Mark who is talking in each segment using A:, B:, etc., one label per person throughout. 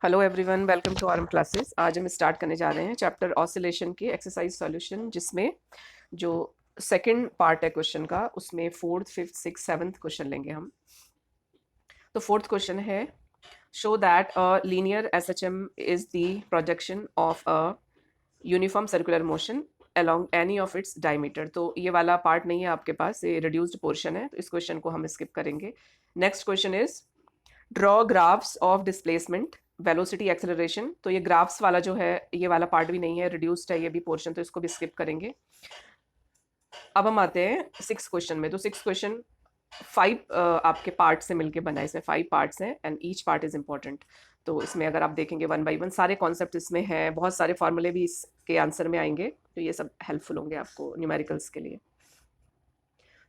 A: Hello everyone, welcome to RM classes. आज हम start करने जा रहे हैं चैप्टर ऑसिलेशन के एक्सरसाइज सॉल्यूशन, जिसमें जो सेकंड पार्ट है क्वेश्चन का, उसमें fourth, fifth, six, seventh question लेंगे हम। तो फोर्थ क्वेश्चन है, show that a linear SHM is the projection of a uniform circular motion along any of its diameter। तो ये वाला पार्ट नहीं है आपके पास, ये रिड्यूस्ड पोर्शन है, तो इस क्वेश्चन को हम स्किप करेंगे। Next question is draw graphs of displacement velocity acceleration. तो ये ग्राफ्स वाला जो है, ये वाला पार्ट भी नहीं है, रिड्यूस्ड है ये भी पोर्शन, तो इसको भी स्किप करेंगे। अब हम आते हैं सिक्स क्वेश्चन में। तो सिक्स क्वेश्चन फाइव आपके पार्ट से मिलके बना है, इसमें फाइव पार्ट्स हैं and each part is important. तो इसमें अगर आप देखेंगे वन बाई वन सारे कॉन्सेप्ट इसमें हैं, बहुत सारे फॉर्मूले भी इसके आंसर में आएंगे, तो ये सब हेल्पफुल होंगे आपको न्यूमेरिकल्स के लिए।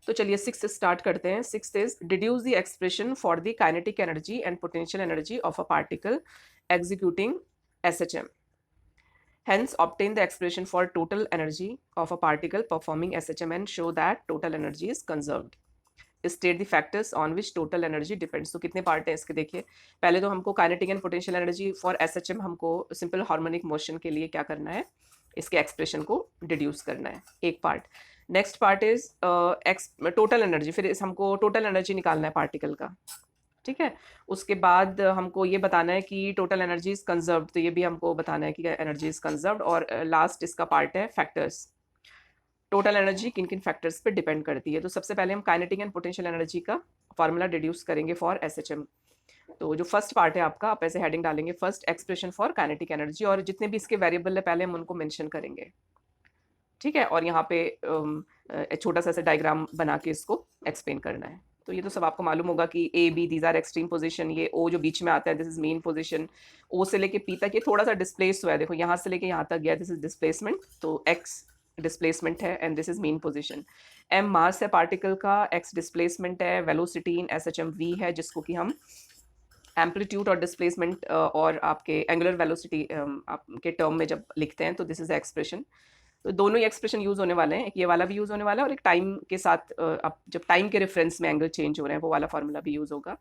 A: तो चलिए सिक्स से स्टार्ट करते हैं। Six is deduce the expression for the kinetic energy and potential energy of a particle executing SHM. Hence, obtain the expression for total energy of a particle performing SHM and show that total energy is conserved. State the factors on which total energy depends। तो कितने part हैं इसके, देखिए। पहले तो हमको kinetic and potential energy for SHM, हमको simple harmonic motion के लिए क्या करना है, इसके एक्सप्रेशन को डिड्यूस करना है, एक part. Next part is total energy, फिर हमको टोटल एनर्जी निकालना है पार्टिकल का, ठीक है। उसके बाद हमको ये बताना है कि टोटल एनर्जी इज कंजर्व्ड, तो ये भी हमको बताना है कि एनर्जी इज कंजर्व्ड। और लास्ट इसका पार्ट है फैक्टर्स, टोटल एनर्जी किन किन फैक्टर्स पे डिपेंड करती है। तो सबसे पहले हम काइनेटिक एंड पोटेंशियल एनर्जी का फार्मूला डिड्यूस करेंगे फॉर एसएचएम। तो जो फर्स्ट पार्ट है आपका, आप ऐसे हेडिंग डालेंगे, first expression for kinetic energy, और जितने भी इसके वेरिएबल है पहले हम उनको मेंशन करेंगे, ठीक है। और यहाँ पे छोटा सा ऐसे डायग्राम बना के इसको एक्सप्लेन करना है। तो ये तो सब आपको मालूम होगा कि A B these are extreme position, ये ओ जो बीच में आता है this is mean position, O से लेके पी तक ये थोड़ा सा डिस्प्लेस हुआ है, देखो यहाँ से लेके यहाँ तक गया, दिस इज डिस्प्लेसमेंट, तो एक्स डिस्प्लेसमेंट है and this is mean position. M mass है पार्टिकल का, एक्स डिस्प्लेसमेंट है, velocity in S H M V है, जिसको कि हम एम्पलीट्यूड और डिस्प्लेसमेंट और आपके एंगुलर वेलोसिटी आपके टर्म में जब लिखते हैं तो दिस इज एक्सप्रेशन। तो दोनों ही एक्सप्रेशन यूज होने वाले हैं, एक ये वाला भी यूज होने वाला है और एक टाइम के साथ अब जब टाइम के रेफरेंस में एंगल चेंज हो रहे हैं वो वाला फार्मूला भी यूज होगा।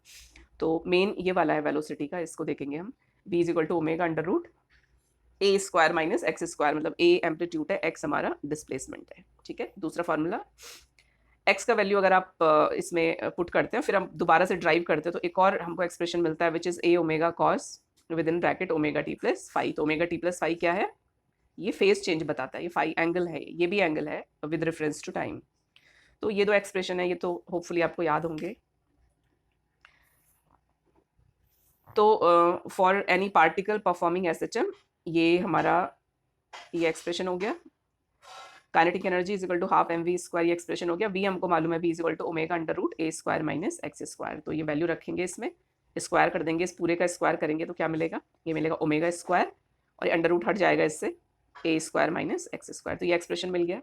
A: तो मेन ये वाला है वेलोसिटी का, इसको देखेंगे हम। v is equal to omega under root a square minus x square, मतलब ए एम्पलीट्यूड है, एक्स हमारा डिस्प्लेसमेंट है, ठीक है। दूसरा फार्मूला, एक्स का वैल्यू अगर आप इसमें पुट करते हैं, फिर हम दोबारा से ड्राइव करते हैं, तो एक और हमको एक्सप्रेशन मिलता है which is a omega cos with in bracket omega t plus five. तो ओमेगा टी प्लस फाइव क्या है, ये फेज चेंज बताता है, ये फाइव एंगल है, ये भी एंगल है विद रेफरेंस टू टाइम। तो ये दो एक्सप्रेशन है, ये तो होपफुली आपको याद होंगे। तो for any particle performing SHM, ये हमारा ये एक्सप्रेशन हो गया। Kinetic energy is equal to half m v square, ये एक्सप्रेशन हो गया। वी हमको मालूम है, v is equal to omega under root a square minus x square. तो ये वैल्यू रखेंगे, इसमें स्क्वायर कर देंगे, इस पूरे का स्क्वायर करेंगे तो क्या मिलेगा, ये मिलेगा ओमेगा स्क्वायर, और ये अंडर रूट हट जाएगा इससे, a square minus x square. तो ये एक्सप्रेशन मिल गया।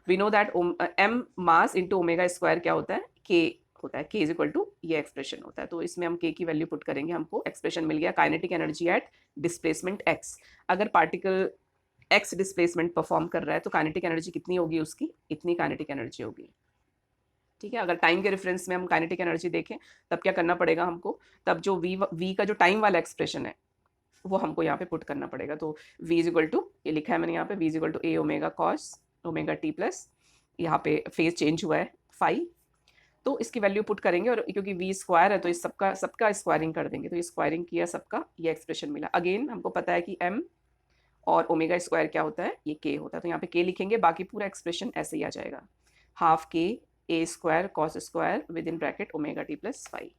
A: We know that m mass into omega square क्या होता है, के होता है, के इज इक्वल टू ये एक्सप्रेशन होता है। तो इसमें हम के की वैल्यू पुट करेंगे, हमको एक्सप्रेशन मिल गया kinetic energy at displacement x. अगर पार्टिकल एक्स डिस्प्लेसमेंट परफॉर्म कर रहा है तो काइनेटिक एनर्जी कितनी होगी उसकी, इतनी काइनेटिक एनर्जी होगी, ठीक है। अगर टाइम के रेफरेंस में हम काइनेटिक एनर्जी देखें तब क्या करना पड़ेगा हमको, तब जो वी का जो टाइम वाला एक्सप्रेशन है वो हमको यहाँ पे पुट करना पड़ेगा। तो v इज इक्वल टू, ये लिखा है मैंने यहाँ पे, v is equal to a omega cos omega t plus, यहाँ पे फेज चेंज हुआ है फाइव, तो इसकी वैल्यू पुट करेंगे, और क्योंकि v स्क्वायर है तो इस सबका सबका स्क्वायरिंग कर देंगे, तो ये स्क्वायरिंग किया सबका, ये एक्सप्रेशन मिला। अगेन हमको पता है कि m और ओमेगा स्क्वायर क्या होता है, ये k होता है, तो यहाँ पे k लिखेंगे, बाकी पूरा एक्सप्रेशन ऐसे ही आ जाएगा, half k A square cos square with in bracket omega t plus five.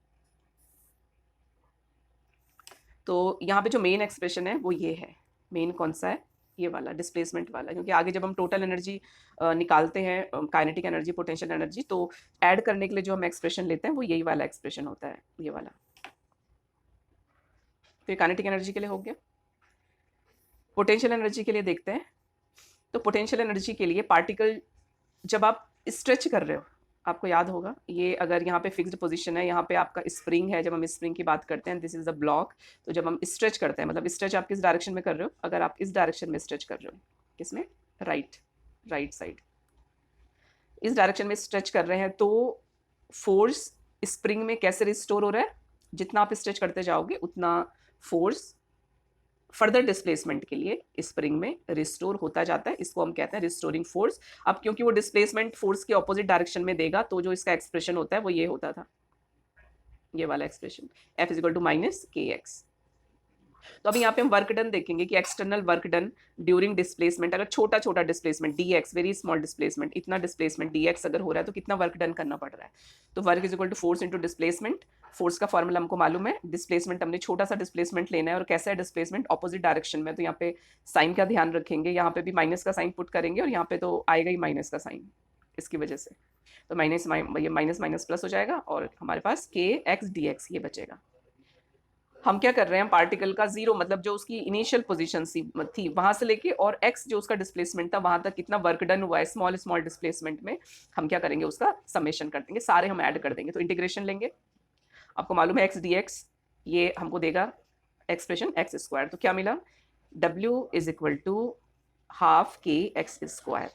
A: तो यहाँ पे जो मेन एक्सप्रेशन है वो ये है, मेन कौन सा है, ये वाला डिस्प्लेसमेंट वाला, क्योंकि आगे जब हम टोटल एनर्जी निकालते हैं, काइनेटिक एनर्जी पोटेंशियल एनर्जी, तो ऐड करने के लिए जो हम एक्सप्रेशन लेते हैं वो यही वाला एक्सप्रेशन होता है, ये वाला। तो ये काइनेटिक एनर्जी के लिए हो गया। पोटेंशियल एनर्जी के लिए देखते हैं। तो पोटेंशियल एनर्जी के लिए पार्टिकल जब आप स्ट्रेच कर रहे हो, आपको याद होगा, ये अगर यहाँ पे फिक्स्ड पोजीशन है, यहाँ पे आपका स्प्रिंग है, जब हम स्प्रिंग की बात करते हैं दिस इज अ ब्लॉक, तो जब हम स्ट्रेच करते हैं, मतलब स्ट्रेच आप किस डायरेक्शन में कर रहे हो, अगर आप इस डायरेक्शन में स्ट्रेच कर रहे हो, किसमें, राइट, राइट साइड, इस डायरेक्शन में स्ट्रेच कर रहे हैं, तो फोर्स स्प्रिंग में कैसे रिस्टोर हो रहा है, जितना आप स्ट्रेच करते जाओगे उतना फोर्स फर्दर डिस्प्लेसमेंट के लिए स्प्रिंग में रिस्टोर होता जाता है, इसको हम कहते हैं रिस्टोरिंग फोर्स। अब क्योंकि वो डिस्प्लेसमेंट फोर्स के ऑपोजिट डायरेक्शन में देगा तो जो इसका एक्सप्रेशन होता है वो ये होता था, ये वाला expression, F is equal to minus k x. तो अभी यहाँ पे हम वर्क डन देखेंगे कि external work done during displacement, अगर छोटा छोटा displacement d x, very small displacement, इतना डिस्प्लेसमेंट डी एक्स अगर हो रहा है तो कितना वर्क डन करना पड़ रहा है। तो work is equal to force into displacement. Force का फॉर्मूला हमको मालूम है, डिस्प्लेसमेंट हमने छोटा सा डिस्प्लेसमेंट लेना है और कैसा है डिस्प्लेसमेंट, ऑपोजिट डायरेक्शन में। तो यहाँ पे साइन का ध्यान रखेंगे, यहाँ पे भी माइनस का साइन पुट करेंगे और यहाँ पे तो आएगा ही माइनस का साइन इसकी वजह से। तो माइनस ये माइनस माइनस प्लस हो जाएगा और हमारे पास के एक्स डी एक्स ये बचेगा। हम क्या कर रहे हैं, पार्टिकल का जीरो मतलब जो उसकी इनिशियल पोजीशन थी वहां से लेके और एक्स जो उसका डिस्प्लेसमेंट था वहां तक कितना वर्क डन हुआ है स्मॉल स्मॉल डिस्प्लेसमेंट में, हम क्या करेंगे उसका समेशन कर देंगे, सारे हम ऐड कर देंगे। तो इंटीग्रेशन लेंगे, आपको मालूम है एक्स डी एक्स, ये हमको देगा एक्सप्रेशन एक्स स्क्वायर। तो क्या मिला, W is equal to half K X square.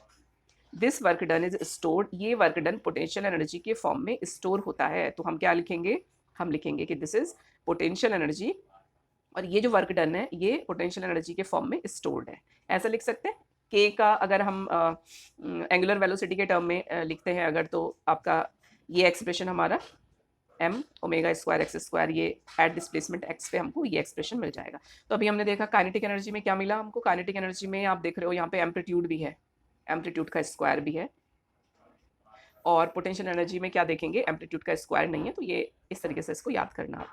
A: This work done is stored, ये वर्क डन पोटेंशियल एनर्जी के फॉर्म में स्टोर होता है। तो हम क्या लिखेंगे, हम लिखेंगे कि दिस इज पोटेंशियल एनर्जी और ये जो वर्क डन है ये पोटेंशियल एनर्जी के फॉर्म में स्टोर्ड है। ऐसा लिख सकते हैं। के का अगर हम एंगुलर वेलोसिटी के टर्म में लिखते हैं अगर, तो आपका ये एक्सप्रेशन हमारा m omega square x square, ये एट डिस्प्लेसमेंट x पे हमको ये एक्सप्रेशन मिल जाएगा। तो अभी हमने देखा काइनेटिक एनर्जी में क्या मिला हमको, काइनेटिक एनर्जी में आप देख रहे हो यहाँ पे एम्पलीट्यूड भी है, एम्पलीट्यूड का स्क्वायर भी है, और पोटेंशियल एनर्जी में क्या देखेंगे, एम्पलीट्यूड का स्क्वायर नहीं है। तो ये इस तरीके से इसको याद करना,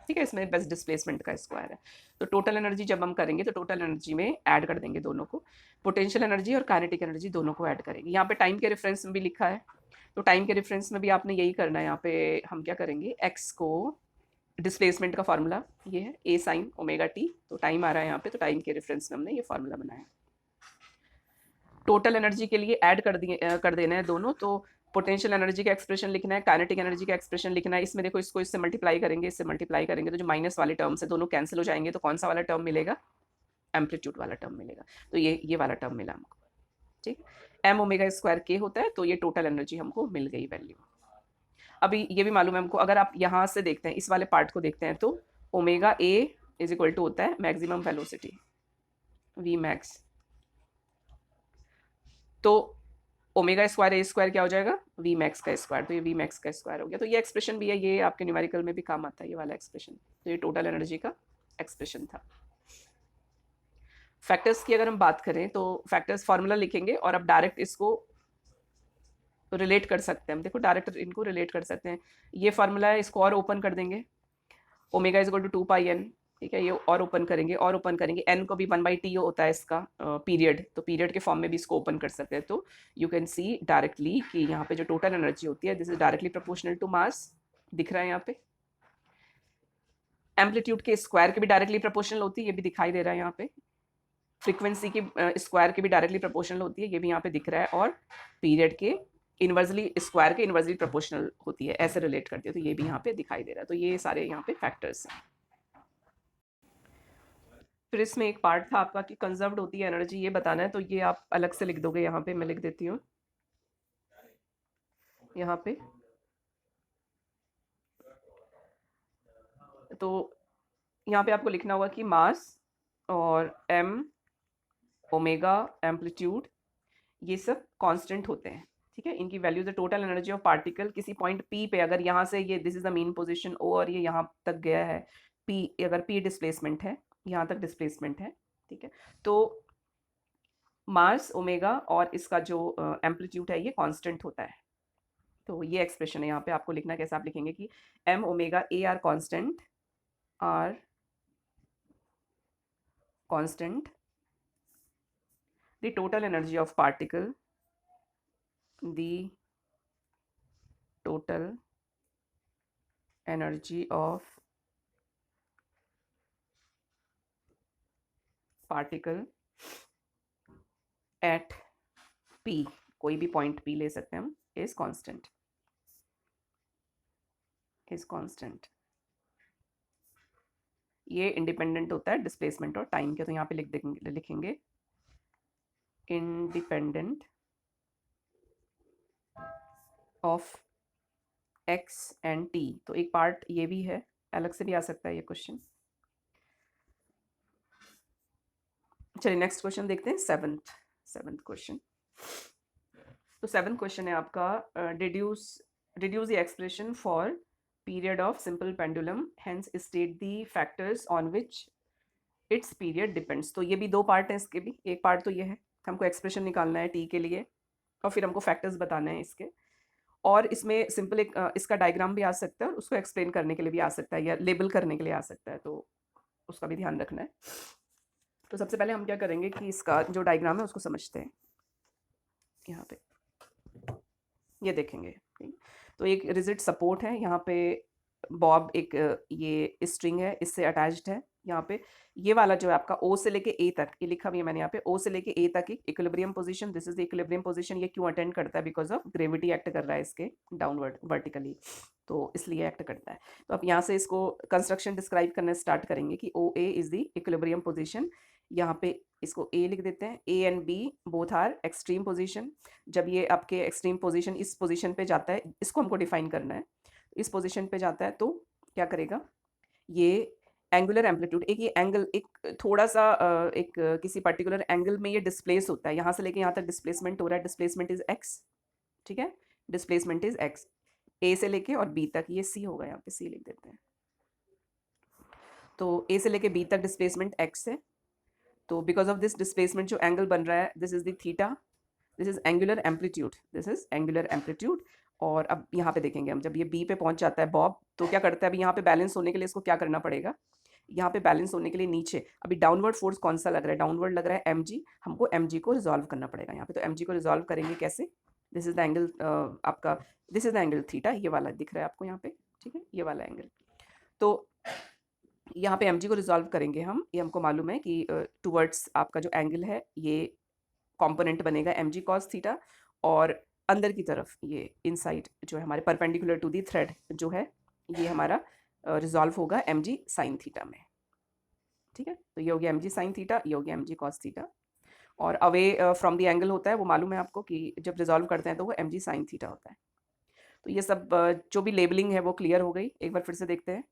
A: ठीक है, इसमें बस डिस्प्लेसमेंट का स्क्वायर है। तो टोटल एनर्जी जब हम करेंगे तो टोटल एनर्जी में ऐड कर देंगे दोनों को, पोटेंशियल एनर्जी और काइनेटिक एनर्जी दोनों को ऐड करेंगे। यहाँ पे टाइम के रेफरेंस में भी लिखा है, तो टाइम के रेफरेंस में भी आपने यही करना है। यहाँ पे हम क्या करेंगे, एक्स को डिस्प्लेसमेंट का फार्मूला ये है ए साइन ओमेगा टी, तो टाइम आ रहा है यहाँ पे, तो टाइम के रेफरेंस में हमने ये फार्मूला बनाया। टोटल एनर्जी के लिए ऐड कर देना है दोनों, तो पोटेंशियल एनर्जी का एक्सप्रेशन लिखना है, काइनेटिक एनर्जी का एक्सप्रेशन लिखना है। इसमें देखो इसको इससे मल्टीप्लाई करेंगे, इससे मल्टीप्लाई करेंगे तो जो माइनस वाले टर्म से दोनों कैंसिल हो जाएंगे, तो कौन सा वाला टर्म मिलेगा, एम्पलीट्यूड वाला टर्म मिलेगा। तो ये वाला टर्म मिला हमको, ठीक। एम ओमेगा स्क्वायर के होता है, तो ये टोटल एनर्जी हमको मिल गई वैल्यू। अभी ये भी मालूम है हमको, अगर आप यहाँ से देखते हैं इस वाले पार्ट को देखते हैं, तो omega a is equal to होता है मैक्सिमम वेलोसिटी वी मैक्स, तो ओमेगा स्क्वायर ए स्क्वायर क्या हो जाएगा, वी मैक्स का स्क्वायर, तो ये वी मैक्स का स्क्वायर हो गया। तो ये एक्सप्रेशन भी है, ये आपके न्यूमेरिकल में भी काम आता है ये वाला एक्सप्रेशन। तो ये टोटल एनर्जी का एक्सप्रेशन था। फैक्टर्स की अगर हम बात करें तो फैक्टर्स फार्मूला लिखेंगे और अब डायरेक्ट इसको रिलेट कर सकते हैं हम, देखो डायरेक्ट इनको रिलेट कर सकते हैं। ये फार्मूला है, इसको और ओपन कर देंगे, omega is equal to 2 pi n, ठीक है, ये और ओपन करेंगे और ओपन करेंगे, एन को भी 1/t होता है इसका पीरियड, तो पीरियड के फॉर्म में भी इसको ओपन कर सकते हैं। तो यू कैन सी डायरेक्टली कि यहाँ पे जो टोटल एनर्जी होती है this is directly proportional to mass, दिख रहा है यहाँ पे। एम्पलीट्यूड के स्क्वायर के भी डायरेक्टली प्रोपोर्शनल होती है, ये भी दिखाई दे रहा है यहाँ पे। फ्रीक्वेंसी की स्क्वायर के भी डायरेक्टली प्रोपोर्शनल होती है, ये भी यहाँ पे दिख रहा है। और पीरियड के इनवर्सली स्क्वायर के इनवर्सली प्रोपोर्शनल होती है, ऐसे रिलेट करती है, तो ये भी यहाँ पे दिखाई दे रहा है। तो ये सारे यहाँ पे फैक्टर्स हैं। फिर इसमें एक पार्ट था आपका कि कंजर्व्ड होती है एनर्जी, ये बताना है, तो ये आप अलग से लिख दोगे, यहाँ पे मैं लिख देती हूँ यहाँ पे। तो यहाँ पे आपको लिखना होगा कि मास और m ओमेगा एम्पलीट्यूड ये सब कांस्टेंट होते हैं, ठीक है, इनकी values total energy of particle किसी पॉइंट p पे, अगर यहाँ से ये this is the mean position o और ये यहाँ तक गया है p, अगर p डिस्प्लेसमेंट है, यहाँ तक डिस्प्लेसमेंट है, ठीक है, तो मास ओमेगा और इसका जो एम्पलीट्यूड है ये कांस्टेंट होता है। तो ये एक्सप्रेशन है, यहाँ पे आपको लिखना कैसे, आप लिखेंगे कि m omega a are constant, are constant, the total energy of particle, the total energy of particle at p, कोई भी पॉइंट p ले सकते हैं हम, is constant, is constant। ये इंडिपेंडेंट होता है डिस्प्लेसमेंट और टाइम के, तो यहाँ पे लिखेंगे independent of x and t। तो एक पार्ट ये भी है, अलग से भी आ सकता है ये क्वेश्चन, चलिए नेक्स्ट क्वेश्चन देखते हैं, सेवन्थ क्वेश्चन। तो सेवन्थ क्वेश्चन है आपका, deduce deduce the expression for period of simple pendulum, hence state the factors on which it's period depends. तो ये भी दो पार्ट है इसके भी। एक पार्ट तो ये है, हमको एक्सप्रेशन निकालना है टी के लिए, और फिर हमको फैक्टर्स बताने हैं इसके। और इसमें सिंपल एक इसका डायग्राम भी आ सकता है, और उसको एक्सप्लेन करने के लिए भी आ सकता है, या लेबल करने के लिए आ सकता है, तो उसका भी ध्यान रखना है। तो सबसे पहले हम क्या करेंगे कि इसका जो डायग्राम है उसको समझते हैं। यहाँ पे ये देखेंगे, ठीक। तो एक रिजिड सपोर्ट है यहाँ पे, बॉब एक ये स्ट्रिंग है, इससे अटैच्ड है। यहाँ पे ये वाला जो है आपका ओ से लेके ए तक, ये लिखा भी है मैंने यहाँ पे, ओ से लेके ए तक equilibrium position, this is the equilibrium position. ये क्यों अटेंड करता है? बिकॉज ऑफ ग्रेविटी एक्ट कर रहा है इसके डाउनवर्ड वर्टिकली, तो इसलिए एक्ट करता है। तो अब यहाँ से इसको कंस्ट्रक्शन डिस्क्राइब करना स्टार्ट करेंगे कि O A is the equilibrium position. यहाँ पे इसको ए लिख देते हैं, A and B both are extreme position. जब ये आपके एक्सट्रीम पोजीशन इस पोजीशन पे जाता है, इसको हमको डिफाइन करना है, इस पोजीशन पे जाता है तो क्या करेगा, ये एंगुलर एम्पलीट्यूड, एक ये एंगल एक थोड़ा सा एक किसी पर्टिकुलर एंगल में ये डिस्प्लेस होता है, यहाँ से लेके यहाँ तक डिस्प्लेसमेंट हो रहा है, डिस्प्लेसमेंट इज एक्स, ठीक है, डिस्प्लेसमेंट इज एक्स। ए से लेके और बी तक, ये सी होगा, यहाँ पे सी लिख देते हैं। तो ए से लेके बी तक डिस्प्लेसमेंट एक्स है, तो बिकॉज ऑफ दिस डिस्प्लेसमेंट जो एंगल बन रहा है, this is the theta, this is angular amplitude, this is angular amplitude. और अब यहाँ पे देखेंगे हम, जब ये बी पे पहुंच जाता है बॉब, तो क्या करता है, अभी यहाँ पे बैलेंस होने के लिए इसको क्या करना पड़ेगा, यहाँ पे बैलेंस होने के लिए नीचे अभी डाउनवर्ड फोर्स कौन सा लग रहा है, डाउनवर्ड लग रहा है mg, हमको mg को रिजॉल्व करना पड़ेगा यहाँ पे। तो mg को रिजॉल्व करेंगे कैसे, दिस इज द एंगल आपका, this is the angle theta, ये वाला दिख रहा है आपको यहाँ पे, ठीक है, ये वाला एंगल। तो यहाँ पे mg को रिजॉल्व करेंगे हम, ये हमको मालूम है कि टूवर्ड्स आपका जो एंगल है, ये कंपोनेंट बनेगा mg cos थीटा, और अंदर की तरफ ये इनसाइड जो है हमारे परपेंडिकुलर टू दी थ्रेड जो है, ये हमारा रिजॉल्व होगा mg sin थीटा में, ठीक है। तो ये हो गया mg sin थीटा, ये हो गया mg cos थीटा। और अवे फ्रॉम द एंगल होता है, वो मालूम है आपको कि जब रिजॉल्व करते हैं तो वो mg sin थीटा होता है। तो ये सब जो भी लेबलिंग है वो क्लियर हो गई। एक बार फिर से देखते हैं,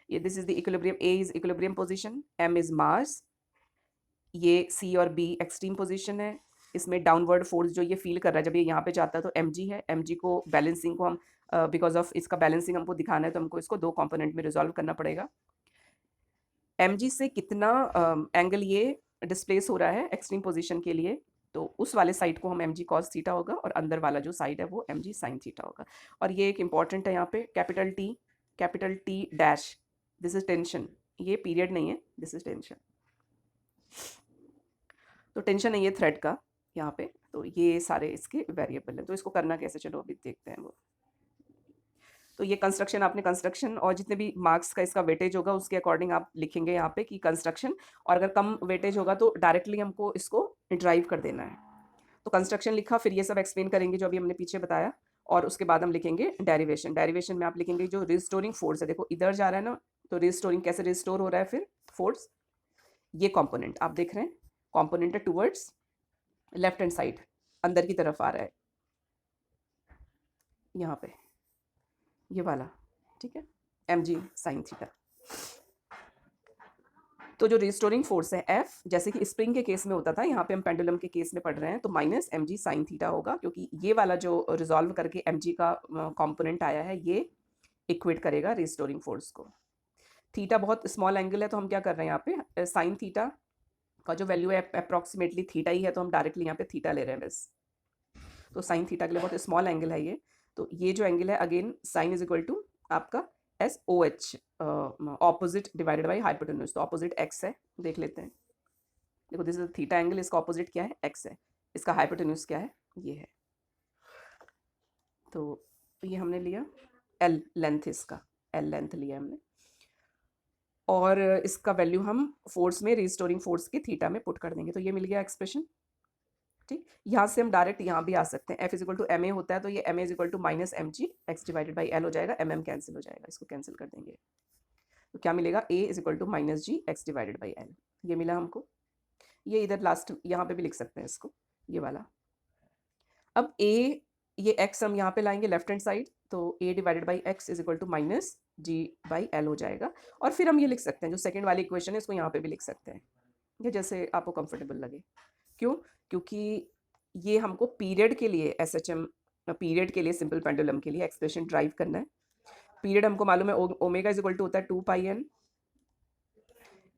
A: ये this is the equilibrium, A is equilibrium position, m is mass, ये सी और बी एक्सट्रीम पोजीशन है। इसमें डाउनवर्ड फोर्स जो ये फील कर रहा है जब ये यहाँ पे जाता है, तो mg है, mg को बैलेंसिंग को हम बिकॉज ऑफ इसका बैलेंसिंग हमको दिखाना है, तो हमको इसको दो कंपोनेंट में रिजॉल्व करना पड़ेगा। mg से कितना एंगल ये डिस्प्लेस हो रहा है एक्सट्रीम पोजीशन के लिए, तो उस वाले साइड को हम mg cos थीटा होगा, और अंदर वाला जो साइड है वो mg sin थीटा होगा। और ये एक इंपॉर्टेंट है यहाँ पे, capital T dash, this is tension, ये पीरियड नहीं है, दिस इज टेंशन। तो टेंशन है ये थ्रेड का यहाँ पे, तो ये सारे इसके वेरिएबल हैं। तो इसको करना कैसे, चलो अभी देखते हैं वो। तो ये कंस्ट्रक्शन, आपने कंस्ट्रक्शन और जितने भी मार्क्स का इसका वेटेज होगा उसके अकॉर्डिंग आप लिखेंगे यहाँ पे कि कंस्ट्रक्शन, और अगर कम वेटेज होगा तो डायरेक्टली हमको इसको ड्राइव कर देना है। तो कंस्ट्रक्शन लिखा, फिर ये सब एक्सप्लेन करेंगे जो अभी हमने पीछे बताया, और उसके बाद हम लिखेंगे डेरिवेशन। डेरिवेशन में आप लिखेंगे जो रिस्टोरिंग फोर्स है, देखो इधर जा रहा है ना, तो रिस्टोरिंग कैसे रिस्टोर हो रहा है फिर फोर्स, ये कॉम्पोनेंट आप देख रहे हैं, कॉम्पोनेंट है टूवर्ड्स लेफ्ट हैंड साइड, अंदर की तरफ आ रहा है यहाँ पे, ये वाला, ठीक है, mg sin थीटा। तो जो रिस्टोरिंग फोर्स है F, जैसे कि स्प्रिंग के केस में होता था, यहाँ पे हम पेंडुलम के केस में पढ़ रहे हैं, तो माइनस mg sin थीटा होगा, क्योंकि ये वाला जो रिजॉल्व करके mg का कंपोनेंट आया है, ये इक्वेट करेगा रिस्टोरिंग फोर्स को। थीटा बहुत स्मॉल एंगल है, तो हम क्या कर रहे हैं यहाँ पे, साइन थीटा का जो वैल्यू है अप्रॉक्सीमेटली थीटा ही है, तो हम डायरेक्टली यहाँ पे थीटा ले रहे हैं बस। तो साइन थीटा के लिए बहुत स्मॉल एंगल है ये। तो ये जो एंगल है again sine is equal to आपका S O H, opposite divided by hypotenuse, तो ऑपोजिट एक्स है, देख लेते हैं। देखो दिस इज थीटा एंगल, इसका ऑपोजिट क्या है, एक्स है, इसका हाइपोटेन्यूज क्या है, ये है। तो ये हमने लिया एल लेंथ, इसका एल लेंथ लिया हमने, और इसका वैल्यू हम फोर्स में, रिस्टोरिंग फोर्स के थीटा में पुट कर देंगे, तो ये मिल गया एक्सप्रेशन, ठीक। यहाँ से हम डायरेक्ट यहाँ भी आ सकते हैं, F is equal to m a होता है, तो ये m a is equal to minus m g x divided by l हो जाएगा, एम एम कैंसिल हो जाएगा, इसको कैंसिल कर देंगे, तो क्या मिलेगा, A is equal to minus g x divided by l, ये मिला हमको। ये इधर लास्ट यहाँ पे भी लिख सकते हैं इसको, ये वाला। अब A, ये x हम यहाँ पे लाएंगे लेफ्ट हैंड साइड, तो A divided by x is equal to minus g by l हो जाएगा। और फिर हम ये लिख सकते हैं जो सेकेंड वाली इक्वेशन है, इसको यहाँ पे भी लिख सकते हैं, या जैसे आपको कंफर्टेबल लगे। क्यों? क्योंकि ये हमको पीरियड के लिए एसएचएम पीरियड के लिए सिंपल पेंडुलम के लिए एक्सप्रेशन ड्राइव करना है। पीरियड हमको मालूम है ओमेगा इज इक्वल टू होता है 2 पाई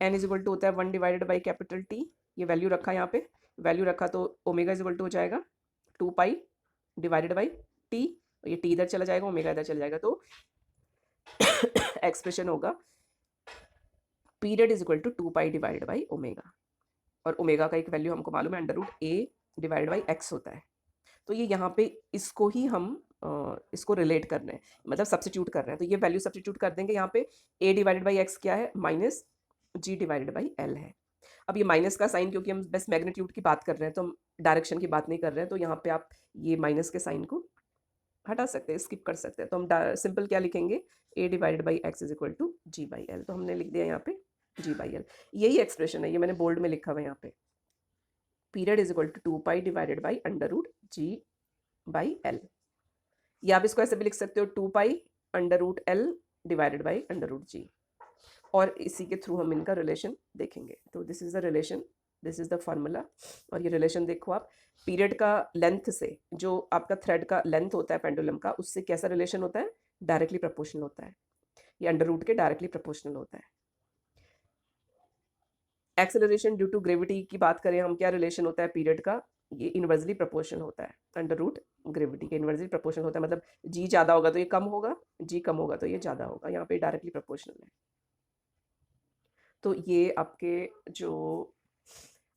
A: एन इज इक्वल टू होता है 1 डिवाइडेड बाई कैपिटल टी। ये वैल्यू रखा यहाँ पे, वैल्यू रखा तो ओमेगा इज इक्वल टू हो जाएगा 2 पाई डिवाइडेड बाई टी, ये टी इधर चला जाएगा, ओमेगा इधर चला जाएगा, तो एक्सप्रेशन होगा period is equal to 2 pi divided by omega, और ओमेगा का एक वैल्यू हमको मालूम है under root a divided by x होता है। तो ये यहाँ पे इसको ही हम इसको रिलेट कर रहे हैं, मतलब सब्स्टिट्यूट कर रहे हैं, तो ये वैल्यू सब्स्टिट्यूट कर देंगे यहाँ पे। ए डिवाइडेड बाई एक्स क्या है? Minus g divided by l है। अब ये माइनस का साइन, क्योंकि हम बस मैग्नीट्यूड की बात कर रहे हैं तो हम डायरेक्शन की बात नहीं कर रहे हैं, तो यहाँ पे आप ये माइनस के साइन को हटा सकते हैं, स्किप कर सकते हैं। तो हम सिंपल क्या लिखेंगे? A divided by x is equal to G by L, तो हमने लिख दिया यहाँ पे जी बाई एल। यही एक्सप्रेशन है, ये मैंने बोल्ड में लिखा हुआ है यहाँ पे, period is equal to 2 pi divided by under root G by L. या आप इसको ऐसे भी लिख सकते हो 2 pi under root L divided by under root G, और इसी के थ्रू हम इनका रिलेशन देखेंगे। तो this is the relation, this is the formula, और ये रिलेशन देखो आप, पीरियड का लेंथ से, जो आपका थ्रेड का लेंथ होता है पेंडुलम का, उससे कैसा रिलेशन होता है? डायरेक्टली प्रोपोर्शनल होता है, ये अंडर रूट के डायरेक्टली प्रोपोर्शनल होता है। एक्सेलरेशन ड्यू टू ग्रेविटी की बात करें हम, क्या रिलेशन होता है पीरियड का? ये इनवर्सली प्रोपोर्शनल होता है, अंडर रूट ग्रेविटी के इनवर्सली प्रोपोर्शनल होता है, मतलब जी ज़्यादा होगा तो ये कम होगा, जी कम होगा तो ये ज़्यादा होगा, यहाँ पे डायरेक्टली प्रोपोर्शनल है। तो ये आपके जो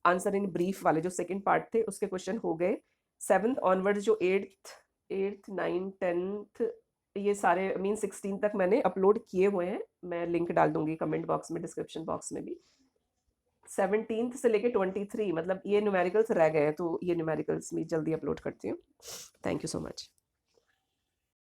A: आंसर इन ब्रीफ वाले जो सेकंड पार्ट थे उसके क्वेश्चन हो गए। 7th ऑनवर्ड जो 8th 9th 10th ये सारे मीन 16 तक मैंने अपलोड किए हुए हैं, मैं लिंक डाल दूंगी कमेंट बॉक्स में, डिस्क्रिप्शन बॉक्स में भी। 17th से लेके 23 मतलब ये न्यूमेरिकल्स रह गए हैं, तो ये न्यूमेरिकल्स मैं जल्दी अपलोड करती हूँ। Thank you so much.